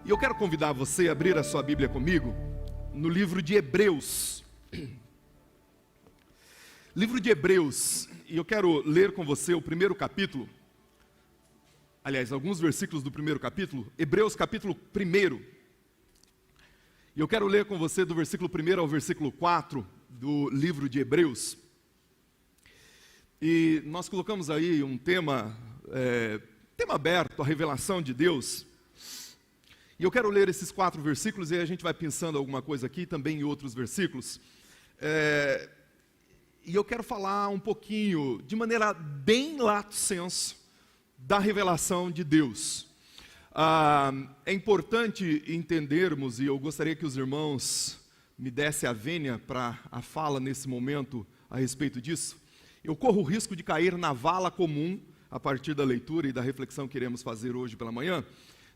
E eu quero convidar você a abrir a sua Bíblia comigo no livro de Hebreus. Livro de Hebreus, e eu quero ler com você o primeiro capítulo. Aliás, alguns versículos do primeiro capítulo, Hebreus capítulo 1. E eu quero ler com você do versículo 1 ao versículo 4 do livro de Hebreus. E nós colocamos aí um tema aberto, a revelação de Deus. E eu quero ler esses 4 versículos e aí a gente vai pensando alguma coisa aqui, também em outros versículos. E eu quero falar um pouquinho, de maneira bem lato sensu, da revelação de Deus. É importante entendermos, e eu gostaria que os irmãos me dessem a vênia para a fala nesse momento a respeito disso. Eu corro o risco de cair na vala comum, a partir da leitura e da reflexão que iremos fazer hoje pela manhã,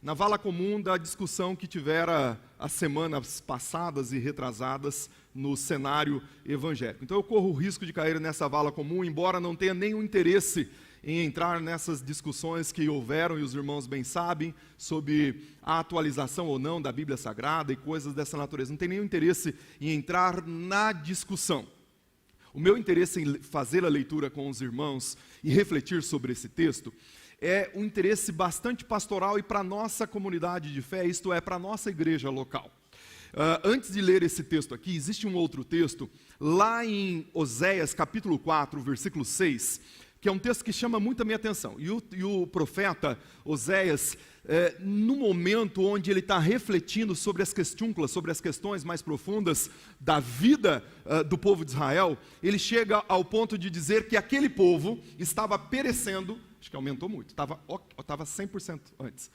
na vala comum da discussão que tivera as semanas passadas e retrasadas no cenário evangélico. Então eu corro o risco de cair nessa vala comum, embora não tenha nenhum interesse em entrar nessas discussões que houveram, e os irmãos bem sabem, sobre a atualização ou não da Bíblia Sagrada e coisas dessa natureza. Não tem nenhum interesse em entrar na discussão. O meu interesse em fazer a leitura com os irmãos e refletir sobre esse texto é um interesse bastante pastoral e para a nossa comunidade de fé, isto é, para a nossa igreja local. Antes de ler esse texto aqui, existe um outro texto, lá em Oséias capítulo 4, versículo 6, que é um texto que chama muito a minha atenção. E o profeta Oséias, no momento onde ele está refletindo sobre as questúnculas, sobre as questões mais profundas da vida do povo de Israel, ele chega ao ponto de dizer que aquele povo estava perecendo. Acho que aumentou muito, estava 100% antes.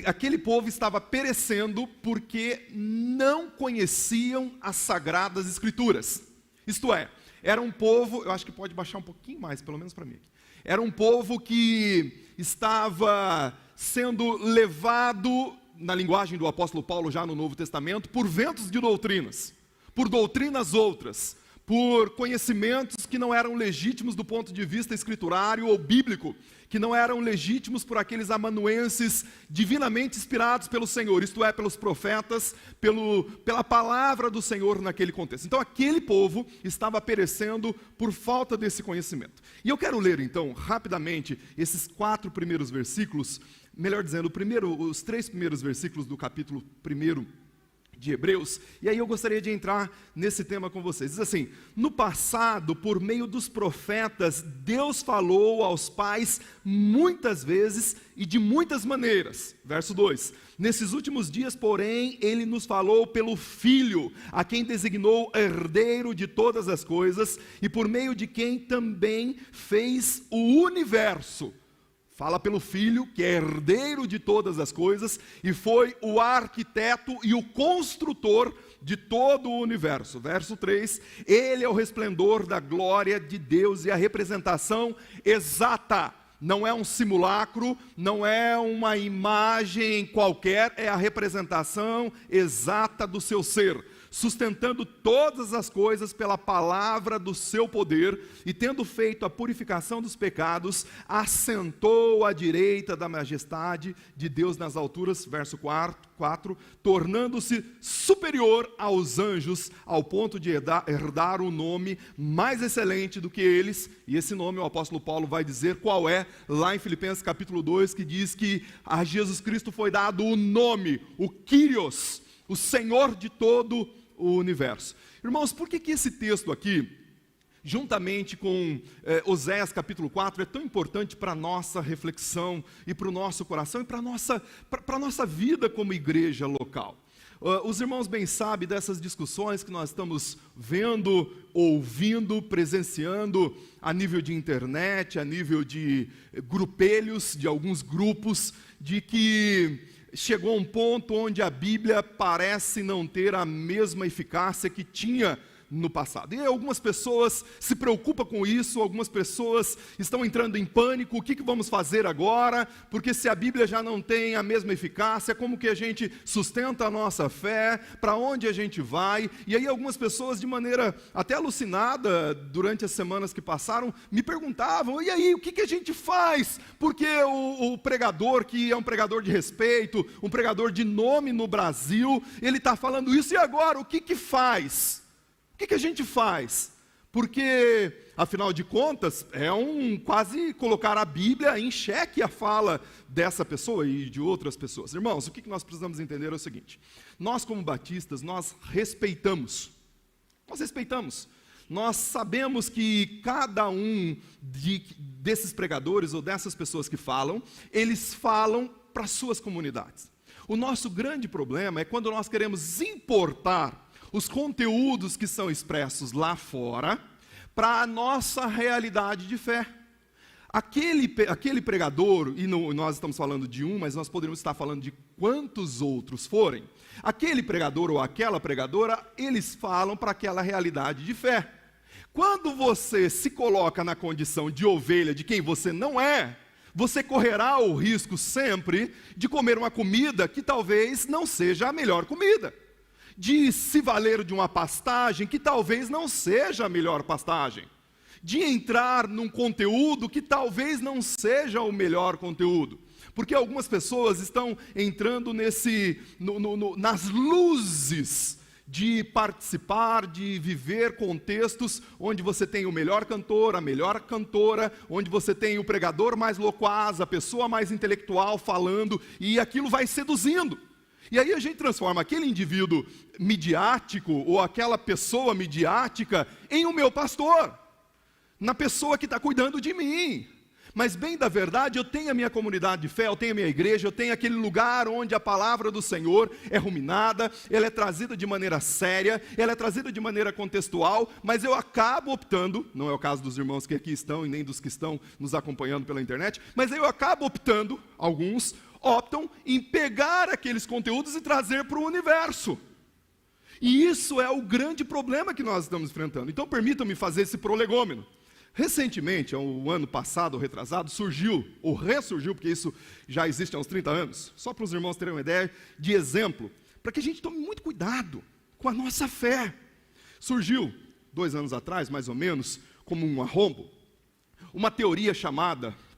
Aquele povo estava perecendo porque não conheciam as Sagradas Escrituras. Isto é, era um povo, eu acho que pode baixar um pouquinho mais, pelo menos para mim aqui. Era um povo que estava sendo levado, na linguagem do apóstolo Paulo já no Novo Testamento, por ventos de doutrinas, por doutrinas outras, por conhecimentos que não eram legítimos do ponto de vista escriturário ou bíblico, que não eram legítimos por aqueles amanuenses divinamente inspirados pelo Senhor, isto é, pelos profetas, pela palavra do Senhor naquele contexto. Então aquele povo estava perecendo por falta desse conhecimento. E eu quero ler então, rapidamente, esses 4 primeiros versículos, melhor dizendo, os 3 primeiros versículos do capítulo 1 de Hebreus, e aí eu gostaria de entrar nesse tema com vocês. Diz assim: no passado, por meio dos profetas, Deus falou aos pais muitas vezes e de muitas maneiras. Verso 2: nesses últimos dias, porém, Ele nos falou pelo Filho, a quem designou herdeiro de todas as coisas, e por meio de quem também fez o universo. Fala pelo Filho, que é herdeiro de todas as coisas, e foi o arquiteto e o construtor de todo o universo. Verso 3, Ele é o resplendor da glória de Deus e a representação exata. Não é um simulacro, não é uma imagem qualquer, é a representação exata do seu ser, sustentando todas as coisas pela palavra do seu poder, e tendo feito a purificação dos pecados, assentou à direita da majestade de Deus nas alturas. Verso 4, tornando-se superior aos anjos, ao ponto de herdar um nome mais excelente do que eles, e esse nome o apóstolo Paulo vai dizer qual é, lá em Filipenses capítulo 2, que diz que a Jesus Cristo foi dado o nome, o Kyrios, o Senhor de todo o universo. Irmãos, por que esse texto aqui, juntamente com Oséias capítulo 4, é tão importante para a nossa reflexão e para o nosso coração e para a nossa vida como igreja local? Os irmãos bem sabem dessas discussões que nós estamos vendo, ouvindo, presenciando a nível de internet, a nível de grupelhos, de alguns grupos, de que chegou a um ponto onde a Bíblia parece não ter a mesma eficácia que tinha no passado. E algumas pessoas se preocupam com isso, algumas pessoas estão entrando em pânico, o que vamos fazer agora? Porque se a Bíblia já não tem a mesma eficácia, como que a gente sustenta a nossa fé? Para onde a gente vai? E aí algumas pessoas, de maneira até alucinada, durante as semanas que passaram, me perguntavam, e aí, o que a gente faz? Porque o pregador, que é um pregador de respeito, um pregador de nome no Brasil, ele está falando isso, e agora, o que faz? O que a gente faz? Porque, afinal de contas, é quase colocar a Bíblia em xeque a fala dessa pessoa e de outras pessoas. Irmãos, o que nós precisamos entender é o seguinte: nós, como batistas, nós respeitamos. Nós sabemos que cada um desses pregadores ou dessas pessoas que falam, eles falam para suas comunidades. O nosso grande problema é quando nós queremos importar os conteúdos que são expressos lá fora para a nossa realidade de fé. Aquele pregador, e nós estamos falando de um, mas nós poderíamos estar falando de quantos outros forem, aquele pregador ou aquela pregadora, eles falam para aquela realidade de fé. Quando você se coloca na condição de ovelha de quem você não é, você correrá o risco sempre de comer uma comida que talvez não seja a melhor comida, de se valer de uma pastagem que talvez não seja a melhor pastagem, de entrar num conteúdo que talvez não seja o melhor conteúdo, porque algumas pessoas estão entrando nas luzes de participar, de viver contextos onde você tem o melhor cantor, a melhor cantora, onde você tem o pregador mais loquaz, a pessoa mais intelectual falando, e aquilo vai seduzindo. E aí a gente transforma aquele indivíduo midiático, ou aquela pessoa midiática, em o meu pastor, na pessoa que está cuidando de mim. Mas bem da verdade, eu tenho a minha comunidade de fé, eu tenho a minha igreja, eu tenho aquele lugar onde a palavra do Senhor é ruminada, ela é trazida de maneira séria, ela é trazida de maneira contextual, mas eu acabo optando, não é o caso dos irmãos que aqui estão e nem dos que estão nos acompanhando pela internet, mas eu acabo optando, alguns optam em pegar aqueles conteúdos e trazer para o universo. E isso é o grande problema que nós estamos enfrentando. Então permitam-me fazer esse prolegômeno. Recentemente, o ano passado, retrasado, surgiu, ou ressurgiu, porque isso já existe há uns 30 anos, só para os irmãos terem uma ideia de exemplo, para que a gente tome muito cuidado com a nossa fé. Surgiu, 2 anos atrás, mais ou menos, como um arrombo, uma teoria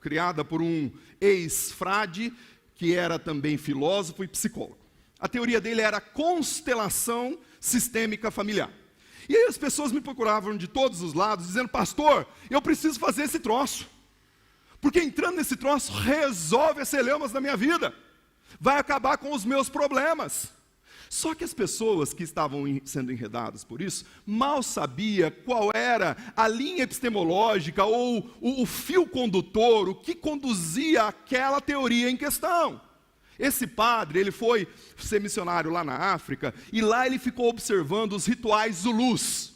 criada por um ex-frade, que era também filósofo e psicólogo. A teoria dele era a constelação sistêmica familiar. E aí as pessoas me procuravam de todos os lados, dizendo: pastor, eu preciso fazer esse troço, porque entrando nesse troço resolve as celeumas da minha vida, vai acabar com os meus problemas. Só que as pessoas que estavam sendo enredadas por isso, mal sabia qual era a linha epistemológica ou o fio condutor, o que conduzia aquela teoria em questão. Esse padre, ele foi ser missionário lá na África, e lá ele ficou observando os rituais zulus,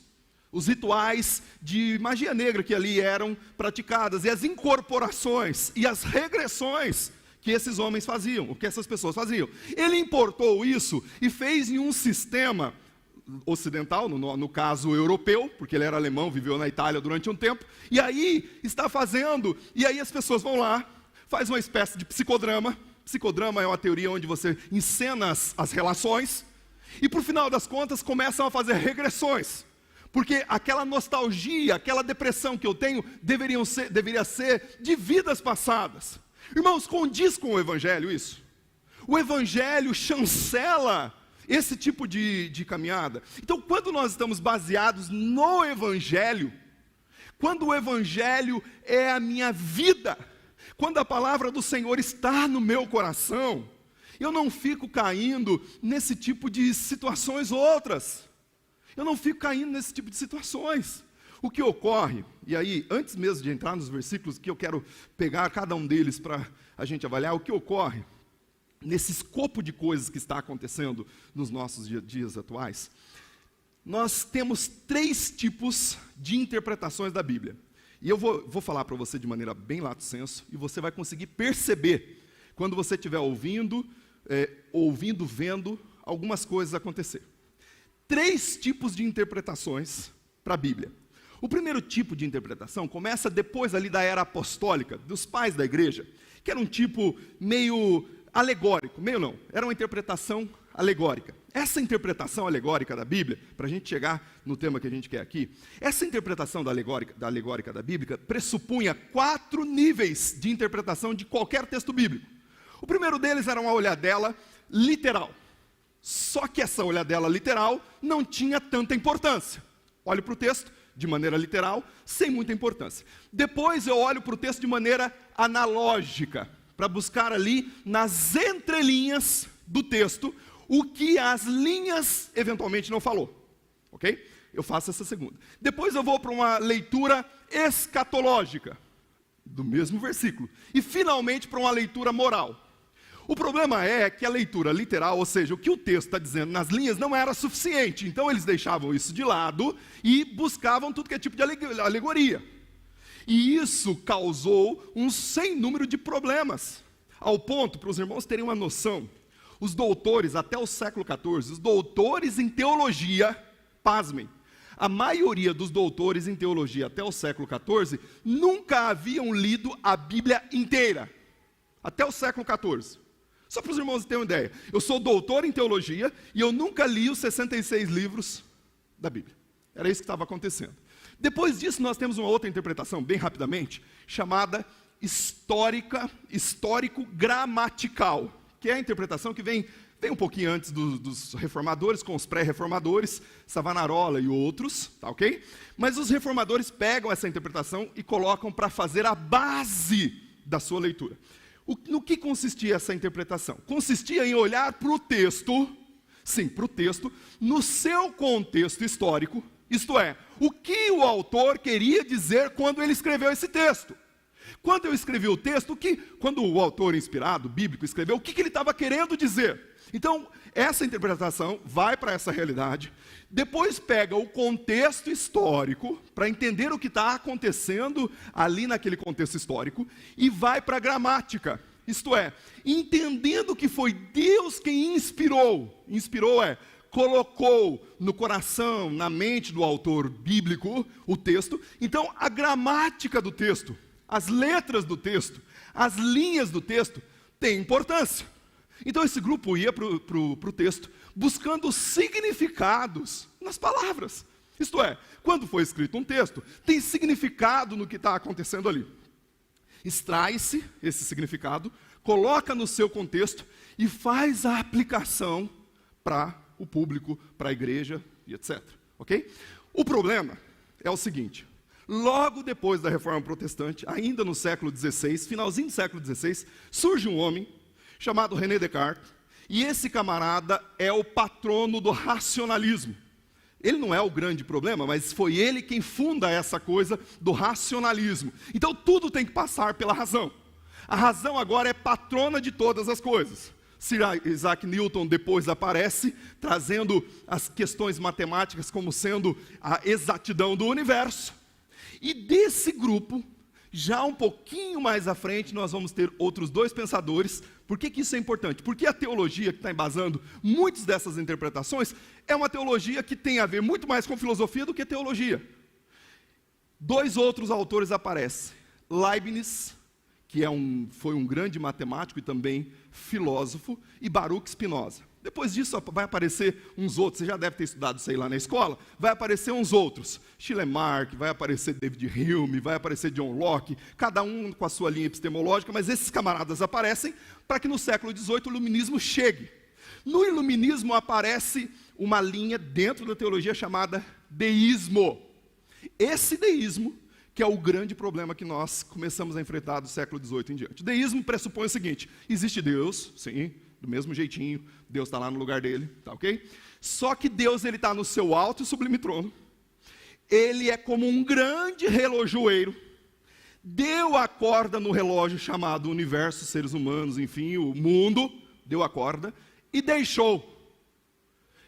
os rituais de magia negra que ali eram praticadas, e as incorporações e as regressões que esses homens faziam, o que essas pessoas faziam. Ele importou isso e fez em um sistema ocidental, no caso europeu, porque ele era alemão, viveu na Itália durante um tempo, e aí está fazendo, e aí as pessoas vão lá, faz uma espécie de psicodrama. Psicodrama é uma teoria onde você encena as relações, e por final das contas começam a fazer regressões, porque aquela nostalgia, aquela depressão que eu tenho, deveria ser de vidas passadas. Irmãos, condiz com o Evangelho isso? O Evangelho chancela esse tipo de caminhada. Então, quando nós estamos baseados no Evangelho, quando o Evangelho é a minha vida, quando a palavra do Senhor está no meu coração, eu não fico caindo nesse tipo de situações outras. Eu não fico caindo nesse tipo de situações. O que ocorre, e aí, antes mesmo de entrar nos versículos, que eu quero pegar cada um deles para a gente avaliar, o que ocorre nesse escopo de coisas que está acontecendo nos nossos dias atuais, nós temos 3 tipos de interpretações da Bíblia. E eu vou falar para você de maneira bem lato senso, e você vai conseguir perceber, quando você estiver ouvindo, vendo algumas coisas acontecer. 3 tipos de interpretações para a Bíblia. O primeiro tipo de interpretação começa depois ali da era apostólica, dos pais da igreja, que era um tipo meio alegórico, meio não, era uma interpretação alegórica. Essa interpretação alegórica da Bíblia, para a gente chegar no tema que a gente quer aqui, essa interpretação da alegórica da Bíblia pressupunha 4 níveis de interpretação de qualquer texto bíblico. O primeiro deles era uma olhadela literal. Só que essa olhadela literal não tinha tanta importância. Olho para o texto de maneira literal, sem muita importância. Depois eu olho para o texto de maneira analógica, para buscar ali nas entrelinhas do texto o que as linhas eventualmente não falou. Ok? Eu faço essa segunda. Depois eu vou para uma leitura escatológica, do mesmo versículo. E finalmente para uma leitura moral. O problema é que a leitura literal, ou seja, o que o texto está dizendo nas linhas, não era suficiente. Então eles deixavam isso de lado e buscavam tudo que é tipo de alegoria. E isso causou um sem número de problemas. Ao ponto, para os irmãos terem uma noção, os doutores, até o século XIV, os doutores em teologia, pasmem, a maioria dos doutores em teologia até o século XIV nunca haviam lido a Bíblia inteira. Até o século XIV. Só para os irmãos terem uma ideia, eu sou doutor em teologia e eu nunca li os 66 livros da Bíblia. Era isso que estava acontecendo. Depois disso, nós temos uma outra interpretação, bem rapidamente, chamada histórico-gramatical, que é a interpretação que vem um pouquinho antes dos reformadores, com os pré-reformadores, Savonarola e outros, tá ok? Mas os reformadores pegam essa interpretação e colocam para fazer a base da sua leitura. No que consistia essa interpretação? Consistia em olhar para o texto, sim, para o texto, no seu contexto histórico, isto é, o que o autor queria dizer quando ele escreveu esse texto. Quando eu escrevi o texto, quando o autor inspirado, bíblico, escreveu, o que ele estava querendo dizer? Então, essa interpretação vai para essa realidade, depois pega o contexto histórico, para entender o que está acontecendo ali naquele contexto histórico, e vai para a gramática, isto é, entendendo que foi Deus quem inspirou, colocou no coração, na mente do autor bíblico, o texto. Então, a gramática do texto, as letras do texto, as linhas do texto, têm importância. Então esse grupo ia para o texto, buscando significados nas palavras. Isto é, quando foi escrito um texto, tem significado no que está acontecendo ali. Extrai-se esse significado, coloca no seu contexto e faz a aplicação para o público, para a igreja e etc. Ok? O problema é o seguinte: logo depois da Reforma Protestante, ainda no século XVI, finalzinho do século XVI, surge um homem chamado René Descartes, e esse camarada é o patrono do racionalismo. Ele não é o grande problema, mas foi ele quem funda essa coisa do racionalismo. Então tudo tem que passar pela razão. A razão agora é patrona de todas as coisas. Sir Isaac Newton depois aparece, trazendo as questões matemáticas como sendo a exatidão do universo. E desse grupo, já um pouquinho mais à frente, nós vamos ter outros 2 pensadores. Por que isso é importante? Porque a teologia que está embasando muitas dessas interpretações é uma teologia que tem a ver muito mais com filosofia do que teologia. 2 outros autores aparecem. Leibniz, que foi um grande matemático e também filósofo, e Baruch Spinoza. Depois disso vai aparecer uns outros, você já deve ter estudado isso aí lá na escola, vai aparecer uns outros, Schleiermacher, vai aparecer David Hume, vai aparecer John Locke, cada um com a sua linha epistemológica, mas esses camaradas aparecem para que no século XVIII o iluminismo chegue. No iluminismo aparece uma linha dentro da teologia chamada deísmo. Esse deísmo que é o grande problema que nós começamos a enfrentar do século XVIII em diante. O deísmo pressupõe o seguinte: existe Deus, sim, do mesmo jeitinho, Deus está lá no lugar dele, tá ok? Só que Deus está no seu alto e sublime trono, ele é como um grande relojoeiro, deu a corda no relógio chamado universo, seres humanos, enfim, o mundo, deu a corda e deixou.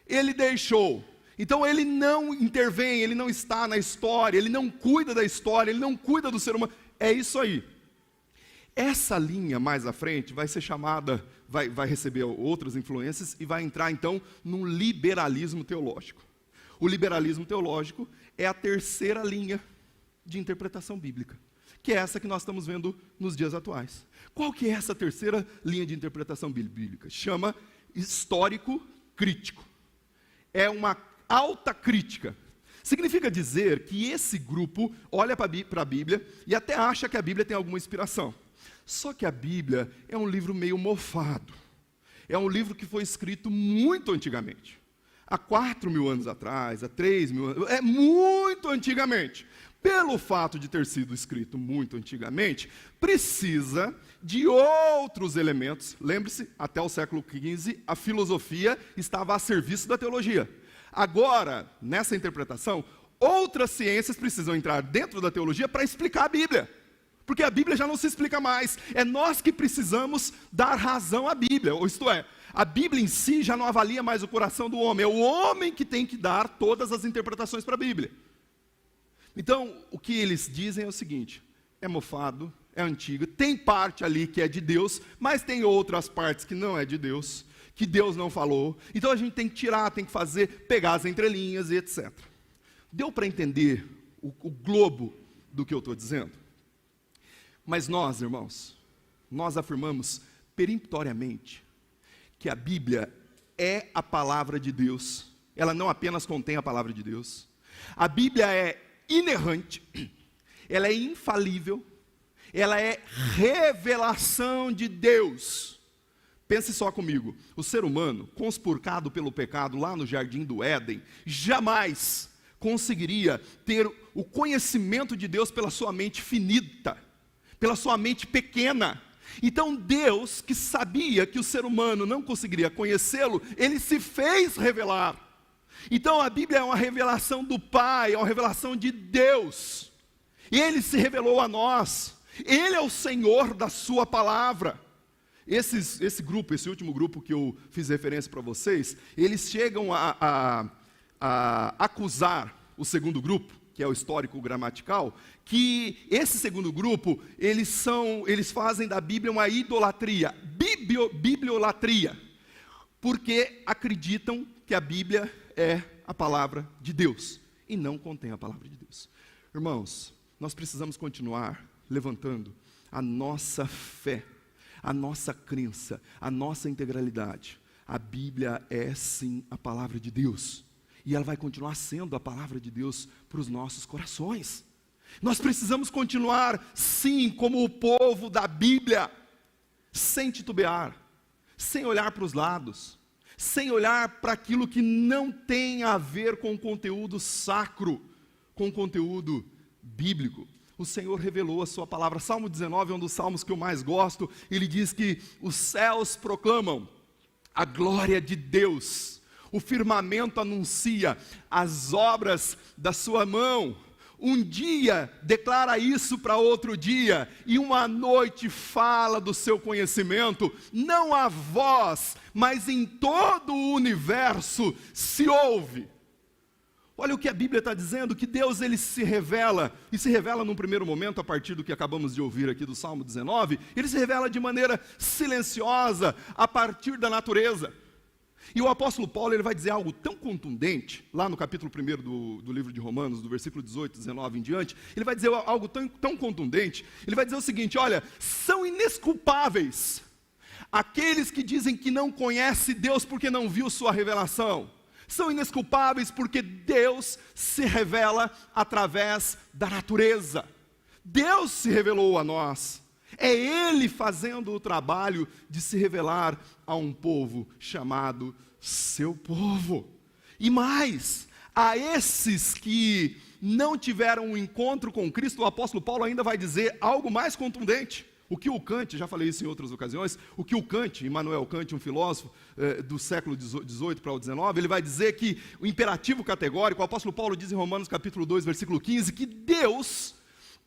Ele deixou. Então ele não intervém, ele não está na história, ele não cuida da história, ele não cuida do ser humano. É isso aí. Essa linha mais à frente vai ser chamada, vai receber outras influências e vai entrar então num liberalismo teológico. O liberalismo teológico é a terceira linha de interpretação bíblica, que é essa que nós estamos vendo nos dias atuais. Qual que é essa terceira linha de interpretação bíblica? Chama histórico crítico. É uma alta crítica. Significa dizer que esse grupo olha para a Bíblia e até acha que a Bíblia tem alguma inspiração. Só que a Bíblia é um livro meio mofado. É um livro que foi escrito muito antigamente. Há 4.000 anos atrás, há 3.000 anos, é muito antigamente. Pelo fato de ter sido escrito muito antigamente, precisa de outros elementos. Lembre-se, até o século XV, a filosofia estava a serviço da teologia. Agora, nessa interpretação, outras ciências precisam entrar dentro da teologia para explicar a Bíblia. Porque a Bíblia já não se explica mais. É nós que precisamos dar razão à Bíblia. Ou isto é, a Bíblia em si já não avalia mais o coração do homem. É o homem que tem que dar todas as interpretações para a Bíblia. Então, o que eles dizem é o seguinte: é mofado, é antigo, tem parte ali que é de Deus, mas tem outras partes que não é de Deus, que Deus não falou. Então a gente tem que tirar, tem que fazer, pegar as entrelinhas e etc. Deu para entender o globo do que eu estou dizendo? Mas nós, irmãos, nós afirmamos peremptoriamente que a Bíblia é a palavra de Deus. Ela não apenas contém a palavra de Deus. A Bíblia é inerrante, ela é infalível, ela é revelação de Deus. Pense só comigo, o ser humano, conspurcado pelo pecado lá no jardim do Éden, jamais conseguiria ter o conhecimento de Deus pela sua mente finita, pela sua mente pequena. Então Deus, que sabia que o ser humano não conseguiria conhecê-lo, Ele se fez revelar. Então a Bíblia é uma revelação do Pai, é uma revelação de Deus. Ele se revelou a nós. Ele é o Senhor da sua palavra. Esse grupo, esse último grupo que eu fiz referência para vocês, eles chegam a acusar o segundo grupo, que é o histórico gramatical, que esse segundo grupo, eles fazem da Bíblia uma idolatria, bibliolatria, porque acreditam que a Bíblia é a palavra de Deus, e não contém a palavra de Deus. Irmãos, nós precisamos continuar levantando a nossa fé, a nossa crença, a nossa integralidade. A Bíblia é sim a palavra de Deus, e ela vai continuar sendo a palavra de Deus para os nossos corações. Nós precisamos continuar, sim, como o povo da Bíblia, sem titubear, sem olhar para os lados, sem olhar para aquilo que não tem a ver com o conteúdo sacro, com o conteúdo bíblico. O Senhor revelou a sua palavra. Salmo 19 é um dos salmos que eu mais gosto. Ele diz que os céus proclamam a glória de Deus. O firmamento anuncia as obras da sua mão. Um dia declara isso para outro dia, e uma noite fala do seu conhecimento. Não há voz, mas em todo o universo se ouve. Olha o que a Bíblia está dizendo, que Deus ele se revela, e se revela num primeiro momento, a partir do que acabamos de ouvir aqui do Salmo 19, ele se revela de maneira silenciosa, a partir da natureza. E o apóstolo Paulo ele vai dizer algo tão contundente, lá no capítulo 1 do livro de Romanos, do versículo 18, 19 em diante, ele vai dizer algo tão contundente, ele vai dizer o seguinte: olha, são inesculpáveis aqueles que dizem que não conhece Deus porque não viu sua revelação. São inesculpáveis porque Deus se revela através da natureza. Deus se revelou a nós. É Ele fazendo o trabalho de se revelar a um povo chamado seu povo. E mais, a esses que não tiveram um encontro com Cristo, o apóstolo Paulo ainda vai dizer algo mais contundente. O que o Kant, já falei isso em outras ocasiões, o que o Kant, Immanuel Kant, um filósofo do século XVIII para o XIX, ele vai dizer que o imperativo categórico, o apóstolo Paulo diz em Romanos capítulo 2, versículo 15, que Deus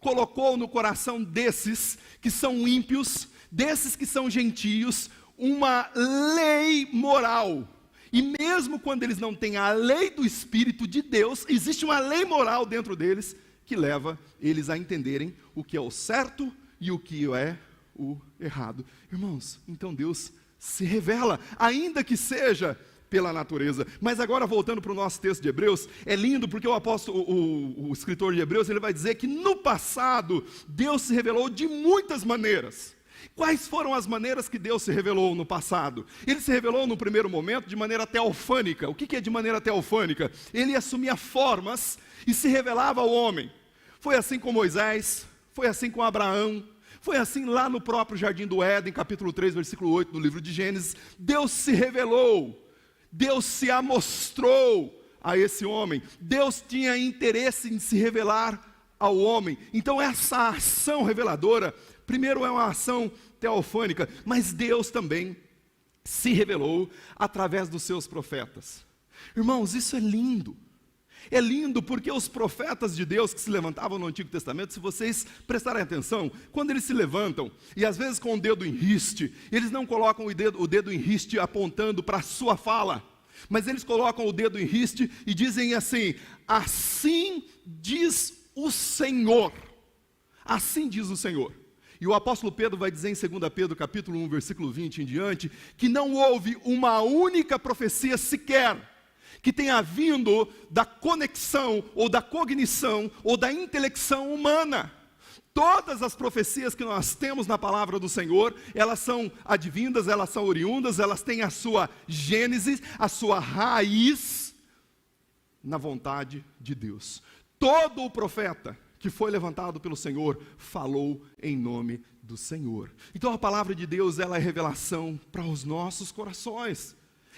colocou no coração desses que são ímpios, desses que são gentios, uma lei moral. E mesmo quando eles não têm a lei do Espírito de Deus, existe uma lei moral dentro deles que leva eles a entenderem o que é o certo e o que é o errado. Irmãos, então Deus se revela, ainda que seja pela natureza. Mas agora, voltando para o nosso texto de Hebreus, é lindo porque o escritor de Hebreus, ele vai dizer que no passado, Deus se revelou de muitas maneiras. Quais foram as maneiras que Deus se revelou no passado? Ele se revelou no primeiro momento de maneira teofânica. O que é de maneira teofânica? Ele assumia formas e se revelava ao homem. Foi assim com Moisés, foi assim com Abraão, foi assim lá no próprio Jardim do Éden, capítulo 3, versículo 8, do livro de Gênesis. Deus se revelou, Deus se amostrou a esse homem. Deus tinha interesse em se revelar ao homem. Então essa ação reveladora, primeiro é uma ação teofânica, mas Deus também se revelou através dos seus profetas. Irmãos, isso é lindo. É lindo porque os profetas de Deus que se levantavam no Antigo Testamento, se vocês prestarem atenção, quando eles se levantam, e às vezes com o dedo em riste, eles não colocam o dedo em riste apontando para a sua fala, mas eles colocam o dedo em riste e dizem assim: assim diz o Senhor. Assim diz o Senhor. E o apóstolo Pedro vai dizer em 2 Pedro capítulo 1, versículo 20 em diante, que não houve uma única profecia sequer que tenha vindo da conexão, ou da cognição, ou da intelecção humana. Todas as profecias que nós temos na palavra do Senhor, elas são advindas, elas são oriundas, elas têm a sua gênese, a sua raiz na vontade de Deus. Todo o profeta que foi levantado pelo Senhor falou em nome do Senhor. Então a palavra de Deus, ela é revelação para os nossos corações.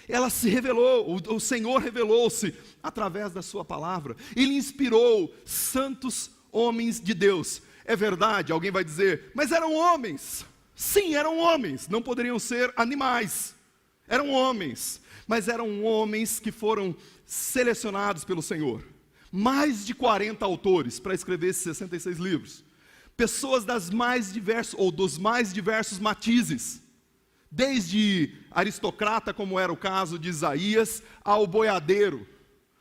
Ela se revelou, o Senhor revelou-se através da sua palavra. Ele inspirou santos homens de Deus. É verdade, alguém vai dizer, mas eram homens. Sim, eram homens, não poderiam ser animais. Eram homens, mas eram homens que foram selecionados pelo Senhor. Mais de 40 autores para escrever esses 66 livros. Pessoas dos mais diversos matizes. Desde aristocrata, como era o caso de Isaías, ao boiadeiro,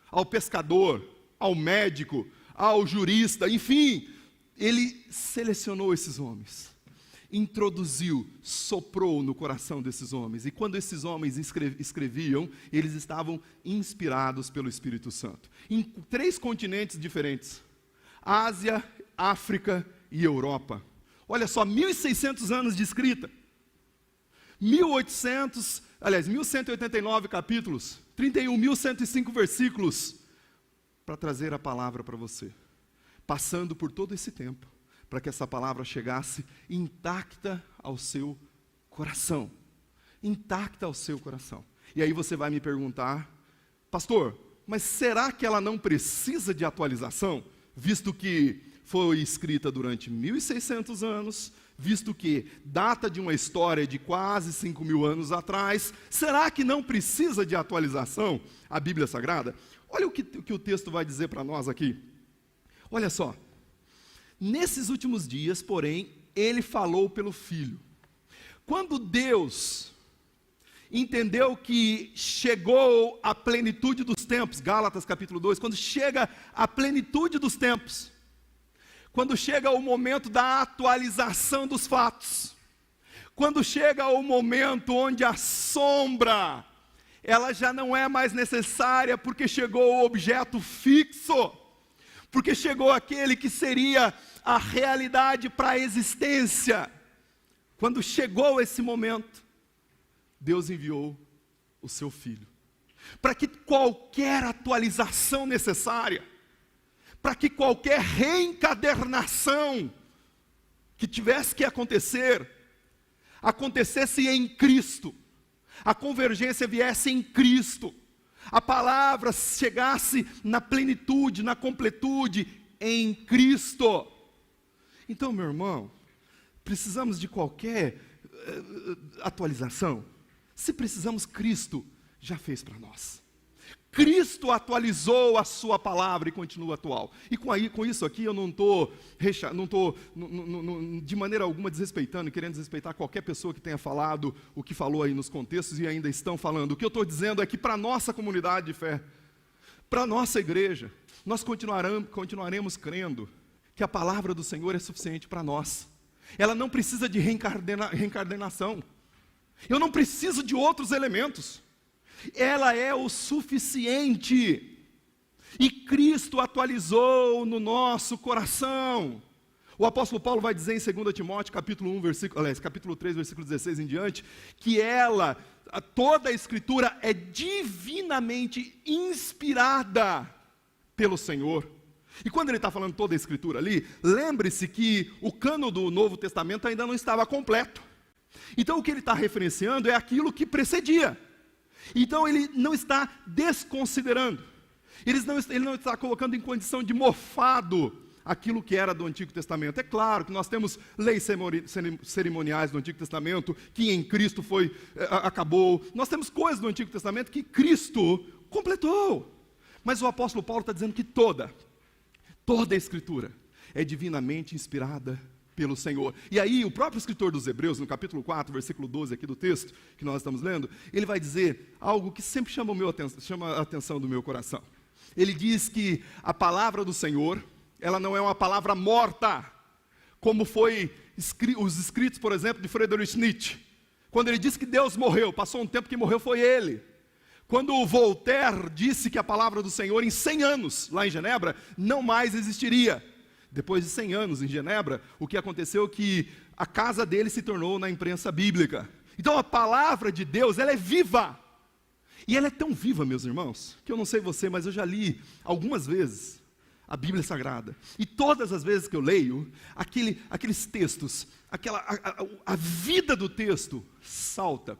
ao pescador, ao médico, ao jurista, enfim, ele selecionou esses homens, introduziu, soprou no coração desses homens, e quando esses homens escreviam, eles estavam inspirados pelo Espírito Santo, em 3 continentes diferentes, Ásia, África e Europa. Olha só, 1.600 anos de escrita, 1.189 capítulos, 31.105 versículos, para trazer a palavra para você, passando por todo esse tempo, para que essa palavra chegasse intacta ao seu coração, intacta ao seu coração. E aí você vai me perguntar, pastor, mas será que ela não precisa de atualização, visto que foi escrita durante 1.600 anos, visto que data de uma história de quase 5.000 anos atrás? Será que não precisa de atualização a Bíblia Sagrada? Olha o que o texto vai dizer para nós aqui. Olha só. Nesses últimos dias, porém, ele falou pelo Filho. Quando Deus entendeu que chegou a plenitude dos tempos, Gálatas capítulo 2, quando chega a plenitude dos tempos, quando chega o momento da atualização dos fatos, quando chega o momento onde a sombra, ela já não é mais necessária, porque chegou o objeto fixo, porque chegou aquele que seria a realidade para a existência. Quando chegou esse momento, Deus enviou o seu Filho, para que qualquer atualização necessária, para que qualquer reencadernação que tivesse que acontecer, acontecesse em Cristo, a convergência viesse em Cristo, a palavra chegasse na plenitude, na completude em Cristo. Então, meu irmão, precisamos de qualquer atualização? Se precisamos, Cristo já fez para nós. Cristo atualizou a sua palavra e continua atual. E com isso aqui eu não estou de maneira alguma desrespeitando, querendo desrespeitar qualquer pessoa que tenha falado o que falou aí nos contextos e ainda estão falando. O que eu estou dizendo é que para a nossa comunidade de fé, para a nossa igreja, nós continuaremos crendo que a palavra do Senhor é suficiente para nós. Ela não precisa de reencarnação. Eu não preciso de outros elementos. ela é o suficiente. E Cristo atualizou no nosso coração. O apóstolo Paulo vai dizer em 2 Timóteo, capítulo 3, versículo 16 em diante, que toda a Escritura é divinamente inspirada pelo Senhor. E quando ele está falando toda a Escritura ali, lembre-se que o cânon do Novo Testamento ainda não estava completo. Então o que ele está referenciando é aquilo que precedia. Então ele não está desconsiderando. Ele não está colocando em condição de mofado aquilo que era do Antigo Testamento. É claro que nós temos leis cerimoniais do Antigo Testamento, que em Cristo acabou. Nós temos coisas do Antigo Testamento que Cristo completou. Mas o apóstolo Paulo está dizendo que toda a Escritura é divinamente inspirada pelo Senhor. E aí o próprio escritor dos Hebreus, no capítulo 4, versículo 12 aqui do texto, que nós estamos lendo, ele vai dizer algo que sempre chama a atenção do meu coração. Ele diz que a palavra do Senhor, ela não é uma palavra morta, como foi os escritos, por exemplo, de Friedrich Nietzsche. Quando ele disse que Deus morreu, passou um tempo que morreu foi ele. Quando Voltaire disse que a palavra do Senhor em 100 anos, lá em Genebra, não mais existiria. Depois de 100 anos em Genebra, o que aconteceu é que a casa dele se tornou na imprensa bíblica. Então a palavra de Deus, ela é viva. E ela é tão viva, meus irmãos, que eu não sei você, mas eu já li algumas vezes a Bíblia Sagrada. E todas as vezes que eu leio, aqueles textos, a vida do texto salta,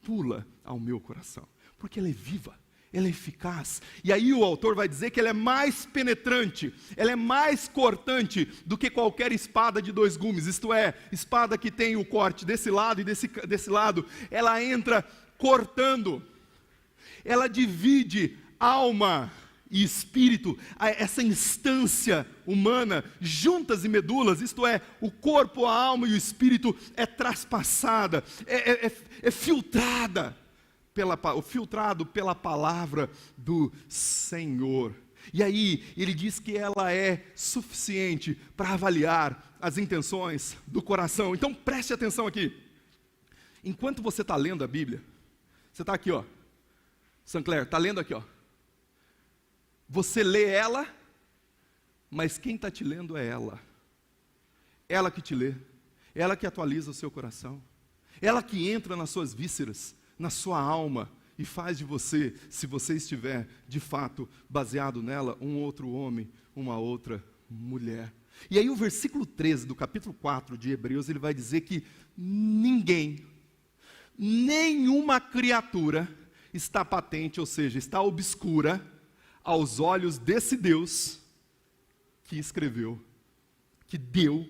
pula ao meu coração. Porque ela é viva, ela é eficaz. E aí o autor vai dizer que ela é mais penetrante, ela é mais cortante do que qualquer espada de 2 gumes. Isto é, espada que tem o corte desse lado e desse lado. Ela entra cortando. Ela divide alma e espírito, essa instância humana, juntas e medulas, isto é, o corpo, a alma e o espírito é traspassada, é filtrada. Filtrado pela palavra do Senhor. E aí, ele diz que ela é suficiente para avaliar as intenções do coração. Então, preste atenção aqui. Enquanto você está lendo a Bíblia, você está aqui, ó. Sancler, está lendo aqui, ó. Você lê ela, mas quem está te lendo é ela. Ela que te lê. Ela que atualiza o seu coração. Ela que entra nas suas vísceras, na sua alma, e faz de você, se você estiver de fato baseado nela, um outro homem, uma outra mulher. E aí o versículo 13 do capítulo 4 de Hebreus, ele vai dizer que ninguém, nenhuma criatura está patente, ou seja, está obscura aos olhos desse Deus que escreveu, que deu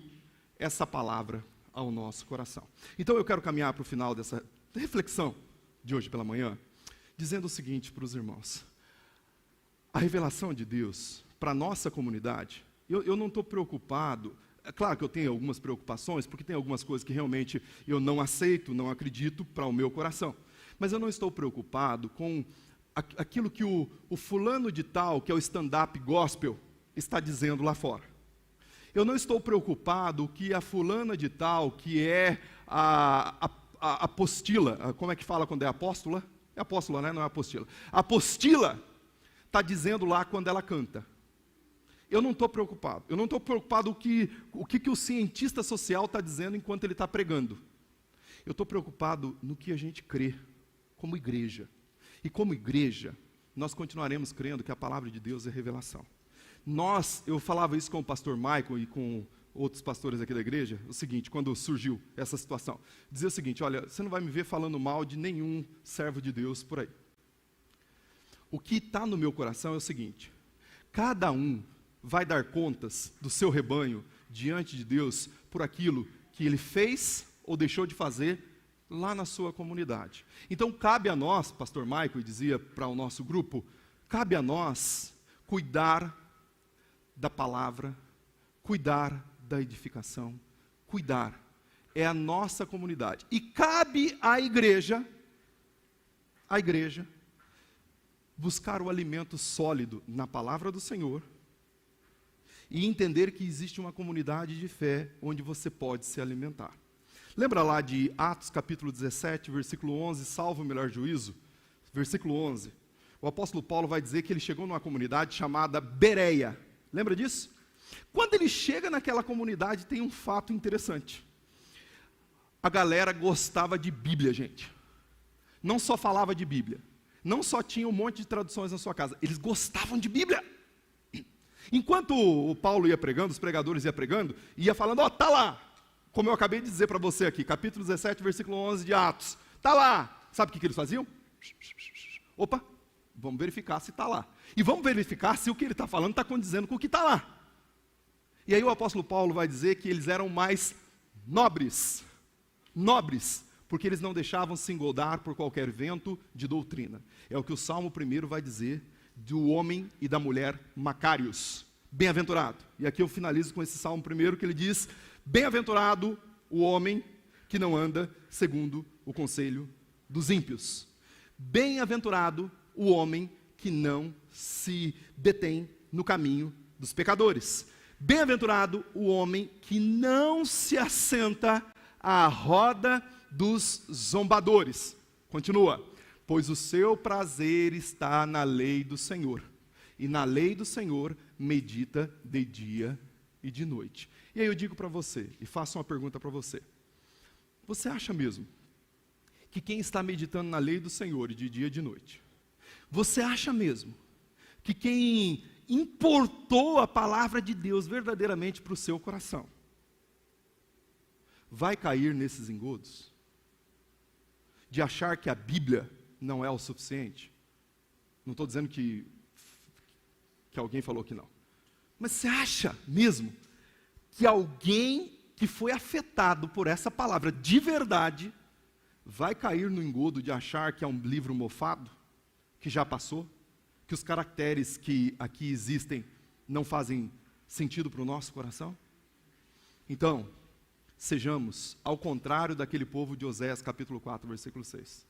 essa palavra ao nosso coração. Então eu quero caminhar para o final dessa reflexão de hoje pela manhã, dizendo o seguinte para os irmãos: a revelação de Deus para a nossa comunidade, eu não estou preocupado, é claro que eu tenho algumas preocupações, porque tem algumas coisas que realmente eu não aceito, não acredito para o meu coração, mas eu não estou preocupado com aquilo que o fulano de tal, que é o stand-up gospel, está dizendo lá fora. Eu não estou preocupado que a fulana de tal, que é a apostila, como é que fala quando é apóstola? É apóstola, né? Não é apostila. A apostila está dizendo lá quando ela canta. Eu não estou preocupado. Eu não estou preocupado o que o cientista social está dizendo enquanto ele está pregando. Eu estou preocupado no que a gente crê, como igreja. E como igreja, nós continuaremos crendo que a palavra de Deus é revelação. Eu falava isso com o pastor Michael e com outros pastores aqui da igreja, o seguinte, quando surgiu essa situação, dizia o seguinte: olha, você não vai me ver falando mal de nenhum servo de Deus por aí. O que está no meu coração é o seguinte: cada um vai dar contas do seu rebanho diante de Deus por aquilo que ele fez ou deixou de fazer lá na sua comunidade. Então cabe a nós, pastor Michael dizia para o nosso grupo, cabe a nós cuidar da palavra, cuidar da edificação, cuidar, é a nossa comunidade. E cabe à igreja, buscar o alimento sólido na palavra do Senhor e entender que existe uma comunidade de fé onde você pode se alimentar. Lembra lá de Atos capítulo 17, versículo 11, salvo o melhor juízo? versículo 11, o apóstolo Paulo vai dizer que ele chegou numa comunidade chamada Bereia. Lembra disso? Quando ele chega naquela comunidade, tem um fato interessante. A galera gostava de Bíblia, gente. Não só falava de Bíblia. Não só tinha um monte de traduções na sua casa. Eles gostavam de Bíblia. Enquanto o Paulo ia pregando, os pregadores iam pregando, ia falando, ó, tá lá. Como eu acabei de dizer para você aqui, capítulo 17, versículo 11 de Atos. Tá lá. Sabe o que eles faziam? Opa, vamos verificar se está lá. E vamos verificar se o que ele está falando está condizendo com o que está lá. E aí o apóstolo Paulo vai dizer que eles eram mais nobres. Nobres, porque eles não deixavam se engoldar por qualquer vento de doutrina. É o que o Salmo 1 vai dizer do homem e da mulher Macários. Bem-aventurado. E aqui eu finalizo com esse Salmo 1 que ele diz: bem-aventurado o homem que não anda segundo o conselho dos ímpios. Bem-aventurado o homem que não se detém no caminho dos pecadores. Bem-aventurado o homem que não se assenta à roda dos zombadores. Continua. Pois o seu prazer está na lei do Senhor, e na lei do Senhor medita de dia e de noite. E aí eu digo para você, e faço uma pergunta para você. Você acha mesmo que quem está meditando na lei do Senhor de dia e de noite, você acha mesmo que quem importou a palavra de Deus verdadeiramente para o seu coração, vai cair nesses engodos? De achar que a Bíblia não é o suficiente? Não estou dizendo que alguém falou que não. Mas você acha mesmo que alguém que foi afetado por essa palavra de verdade vai cair no engodo de achar que é um livro mofado, que já passou, que os caracteres que aqui existem não fazem sentido para o nosso coração? Então, sejamos ao contrário daquele povo de Oséias capítulo 4, versículo 6.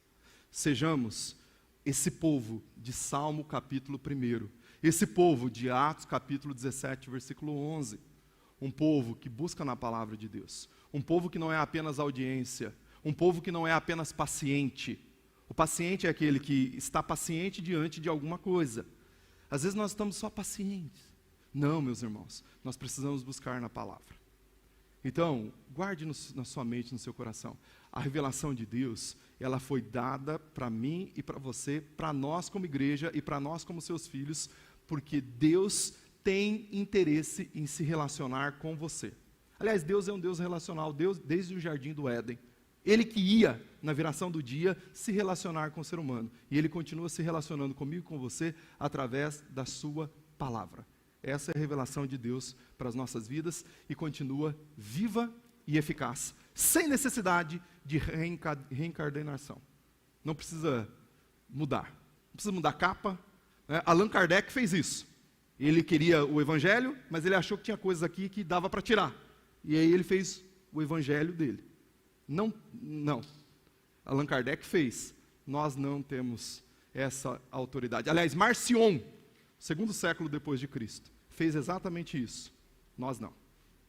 Sejamos esse povo de Salmo capítulo 1, esse povo de Atos capítulo 17, versículo 11. Um povo que busca na palavra de Deus, um povo que não é apenas audiência, um povo que não é apenas paciente. O paciente é aquele que está paciente diante de alguma coisa. Às vezes nós estamos só pacientes. Não, meus irmãos, nós precisamos buscar na palavra. Então, guarde na sua mente, no seu coração. A revelação de Deus, ela foi dada para mim e para você, para nós como igreja e para nós como seus filhos, porque Deus tem interesse em se relacionar com você. Aliás, Deus é um Deus relacional, Deus desde o jardim do Éden. Ele que ia, na viração do dia, se relacionar com o ser humano. E Ele continua se relacionando comigo e com você através da sua palavra. Essa é a revelação de Deus para as nossas vidas e continua viva e eficaz, sem necessidade de reencarnação. Não precisa mudar. Não precisa mudar a capa. Né? Allan Kardec fez isso. Ele queria o evangelho, mas ele achou que tinha coisas aqui que dava para tirar. E aí ele fez o evangelho dele. Não. Allan Kardec fez. Nós não temos essa autoridade. Aliás, Marcion, segundo século depois de Cristo, fez exatamente isso. Nós não.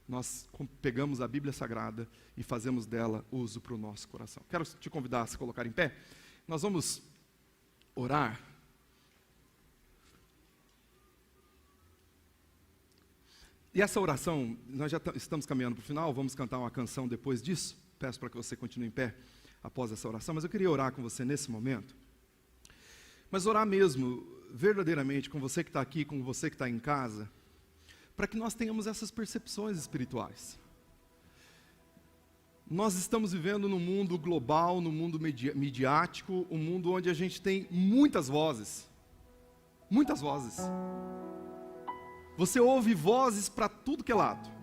Nós pegamos a Bíblia Sagrada e fazemos dela uso para o nosso coração. Quero te convidar a se colocar em pé. Nós vamos orar. E essa oração, nós já estamos caminhando para o final, vamos cantar uma canção depois disso. Peço para que você continue em pé após essa oração, mas eu queria orar com você nesse momento. Mas orar mesmo, verdadeiramente, com você que está aqui, com você que está em casa, para que nós tenhamos essas percepções espirituais. Nós estamos vivendo num mundo global, num mundo midiático, um mundo onde a gente tem muitas vozes. Muitas vozes. Você ouve vozes para tudo que é lado.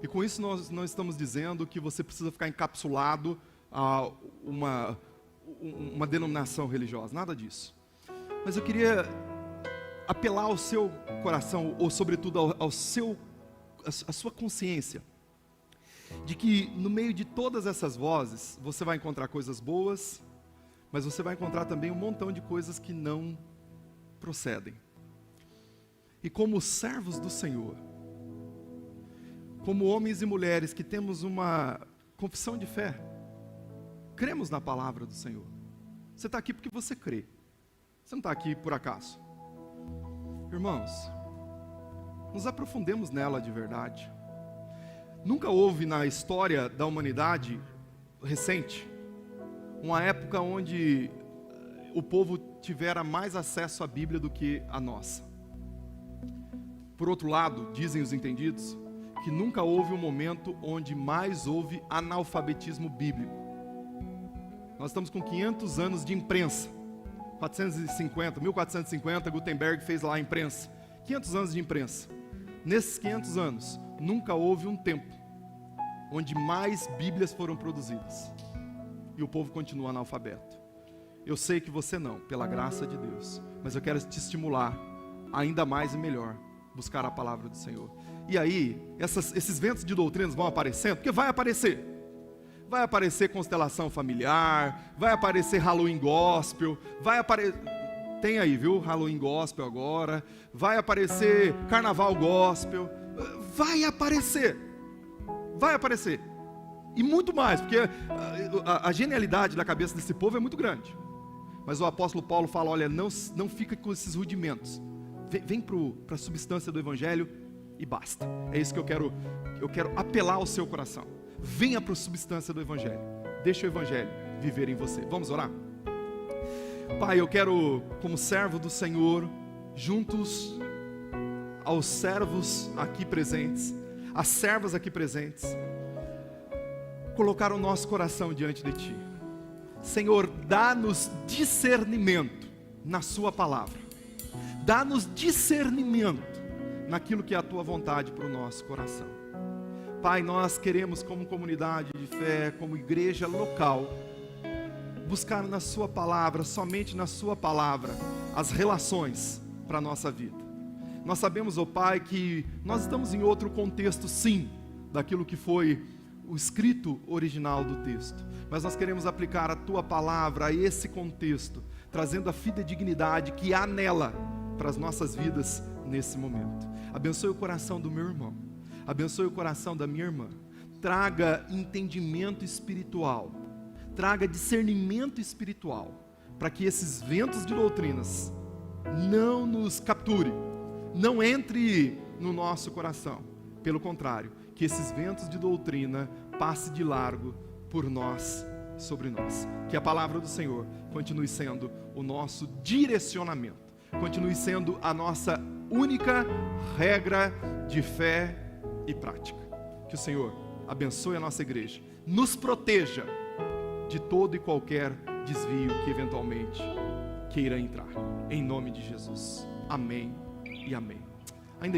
E com isso nós não estamos dizendo que você precisa ficar encapsulado a uma denominação religiosa, nada disso. Mas eu queria apelar ao seu coração, ou sobretudo à sua consciência, de que no meio de todas essas vozes, você vai encontrar coisas boas, mas você vai encontrar também um montão de coisas que não procedem. E como servos do Senhor, como homens e mulheres que temos uma confissão de fé, cremos na palavra do Senhor. Você está aqui porque você crê. Você não está aqui por acaso. Irmãos, nos aprofundemos nela de verdade. Nunca houve na história da humanidade recente uma época onde o povo tivera mais acesso à Bíblia do que a nossa. Por outro lado, dizem os entendidos, que nunca houve um momento onde mais houve analfabetismo bíblico. Nós estamos com 500 anos de imprensa. 1450, Gutenberg fez lá a imprensa. 500 anos de imprensa. Nesses 500 anos, nunca houve um tempo onde mais Bíblias foram produzidas. E o povo continua analfabeto. Eu sei que você não, pela graça de Deus. Mas eu quero te estimular, ainda mais e melhor, buscar a palavra do Senhor. E aí, esses ventos de doutrinas vão aparecendo, porque vai aparecer. Vai aparecer constelação familiar, vai aparecer Halloween Gospel, vai aparecer... Tem aí, viu? Halloween Gospel agora, vai aparecer Carnaval Gospel, vai aparecer. Vai aparecer. E muito mais, porque a genialidade da cabeça desse povo é muito grande. Mas o apóstolo Paulo fala, olha, não fica com esses rudimentos. Vem para a substância do Evangelho e basta. É isso que eu quero apelar ao seu coração. Venha para a substância do Evangelho. Deixa o Evangelho viver em você. Vamos orar? Pai, eu quero, como servo do Senhor, juntos aos servos aqui presentes, às servas aqui presentes, colocar o nosso coração diante de Ti. Senhor, dá-nos discernimento na Sua palavra. Dá-nos discernimento naquilo que é a Tua vontade para o nosso coração. Pai, nós queremos, como comunidade de fé, como igreja local, buscar na Sua palavra, somente na Sua palavra, as relações para a nossa vida. Nós sabemos, ó Pai, que nós estamos em outro contexto, sim, daquilo que foi o escrito original do texto. Mas nós queremos aplicar a Tua palavra a esse contexto, trazendo a fidedignidade que há nela para as nossas vidas nesse momento. Abençoe o coração do meu irmão. Abençoe o coração da minha irmã. Traga entendimento espiritual. Traga discernimento espiritual. Para que esses ventos de doutrinas não nos capturem. Não entre no nosso coração. Pelo contrário, que esses ventos de doutrina passem de largo por nós, sobre nós. Que a palavra do Senhor continue sendo o nosso direcionamento. Continue sendo a nossa única regra de fé e prática. Que o Senhor abençoe a nossa igreja, nos proteja de todo e qualquer desvio que eventualmente queira entrar. Em nome de Jesus. Amém e amém. Ainda